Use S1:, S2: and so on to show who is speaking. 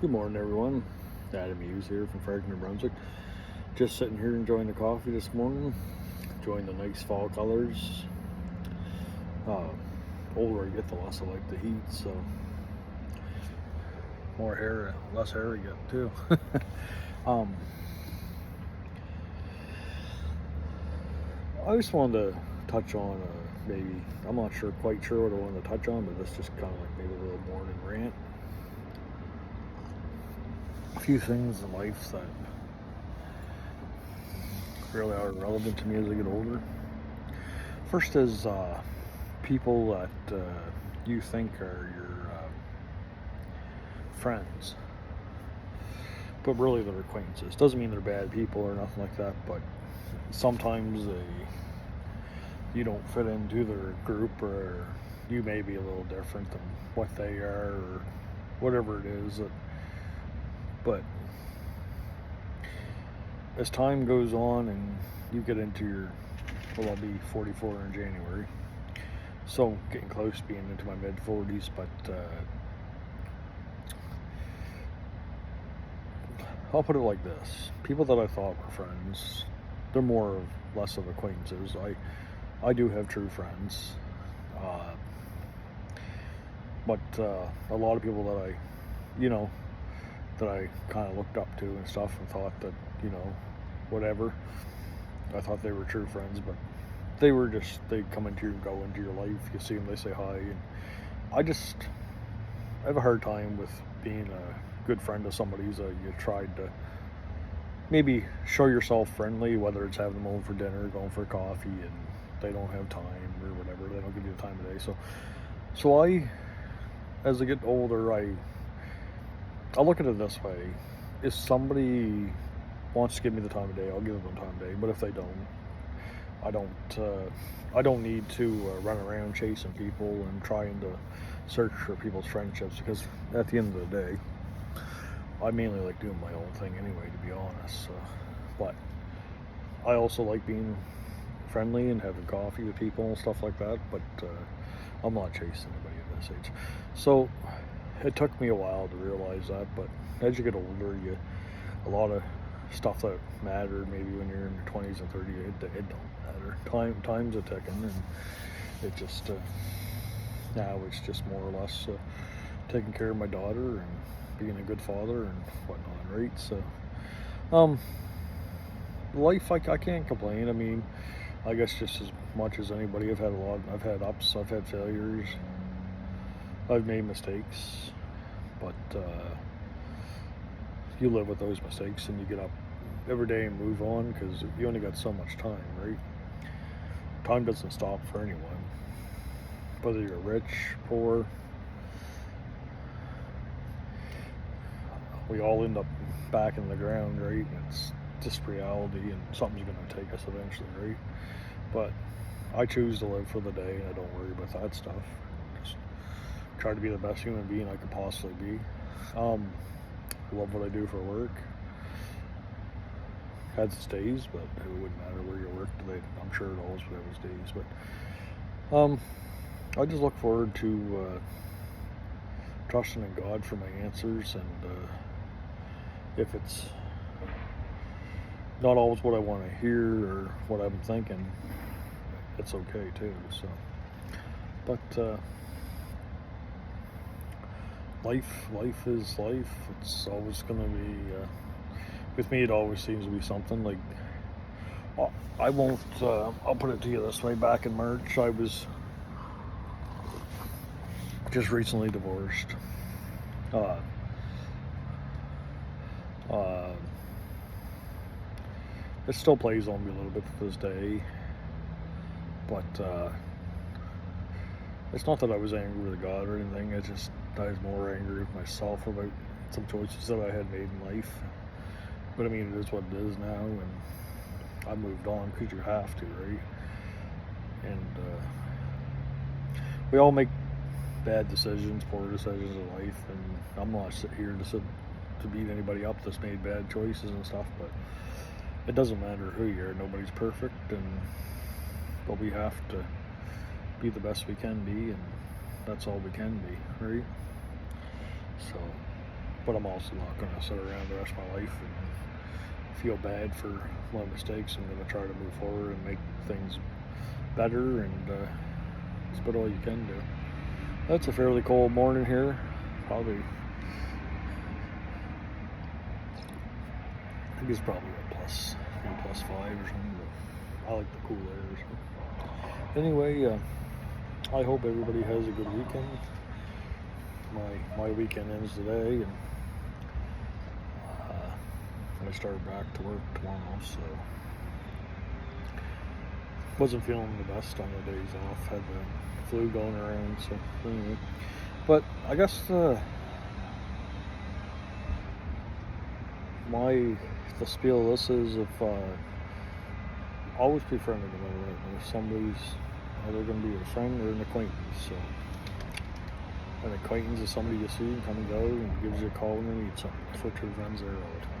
S1: Good morning, everyone. Adam Hughes here from Fredericton, New Brunswick. Just sitting here enjoying the coffee this morning, enjoying the nice fall colors. Older I get, the less I like the heat, so more hair, less hair I get too. um, I just wanted to touch on maybe, I'm not quite sure what I wanted to touch on, but this just kind of like maybe a little morning rant. A few things in life that really are relevant to me as I get older. First is people that you think are your friends, but really they're acquaintances. Doesn't mean they're bad people or nothing like that, but sometimes you don't fit into their group, or you may be a little different than what they are, or whatever it is. But as time goes on and you get into I'll be 44 in January, so getting close to being into my mid 40s, but I'll put it like this: people that I thought were friends, they're more of less of acquaintances. I do have true friends, but a lot of people that I kind of looked up to and stuff, and thought that whatever, I thought they were true friends, but they come into you and go into your life. You see them, they say hi, and I have a hard time with being a good friend to somebody who's you tried to maybe show yourself friendly, whether it's having them over for dinner, going for coffee, and they don't have time or whatever. They don't give you the time of day. So as I get older, I look at it this way: if somebody wants to give me the time of day, I'll give them the time of day. But if they don't, I don't need to run around chasing people and trying to search for people's friendships, because at the end of the day, I mainly like doing my own thing anyway, to be honest. But I also like being friendly and having coffee with people and stuff like that. But I'm not chasing anybody at this age. So it took me a while to realize that. But as you get older, a lot of stuff that mattered maybe when you're in your 20s and 30s, it don't matter. Time's a ticking, and it just now it's just more or less taking care of my daughter and being a good father and whatnot, right? So life, I can't complain. I mean, I guess just as much as anybody, I've had ups, I've had failures, I've made mistakes, but you live with those mistakes and you get up every day and move on, because you only got so much time, right? Time doesn't stop for anyone, whether you're rich, poor. We all end up back in the ground, right? It's just reality, and something's going to take us eventually, right? But I choose to live for the day, and I don't worry about that stuff. Just try to be the best human being I could possibly be. Love what I do for work. Had its days, but it wouldn't matter where you worked. I'm sure it always would have its days. But I just look forward to trusting in God for my answers, and if it's not always what I want to hear or what I'm thinking, it's okay too. So, but life is life. It's always going to be. With me, it always seems to be something like. I won't. I'll put it to you this way: back in March, I was just recently divorced. It still plays on me a little bit to this day, but it's not that I was angry with God or anything. It's just I was more angry with myself about some choices that I had made in life. But I mean, it is what it is now, and I moved on, because you have to, right? And we all make bad decisions, poor decisions in life, and I'm not here to beat anybody up that's made bad choices and stuff, but it doesn't matter who you are. Nobody's perfect, but we have to be the best we can be, and that's all we can be, right? So but I'm also not going to sit around the rest of my life and feel bad for my mistakes. I'm going to try to move forward and make things better, and it's about all you can do. It's a fairly cold morning here. Probably, I think it's probably a maybe +5 or something, but I like the cool air. So. Anyway, I hope everybody has a good weekend. My weekend ends today, and I start back to work tomorrow, so wasn't feeling the best on the days off. Had the flu going around, so anyway. But I guess the spiel of this is, if always be friendly to them. If somebody's either going to be a friend or an acquaintance. So an acquaintance is somebody you see and come and go and gives you a call when you need something. That's what your friends are all the time.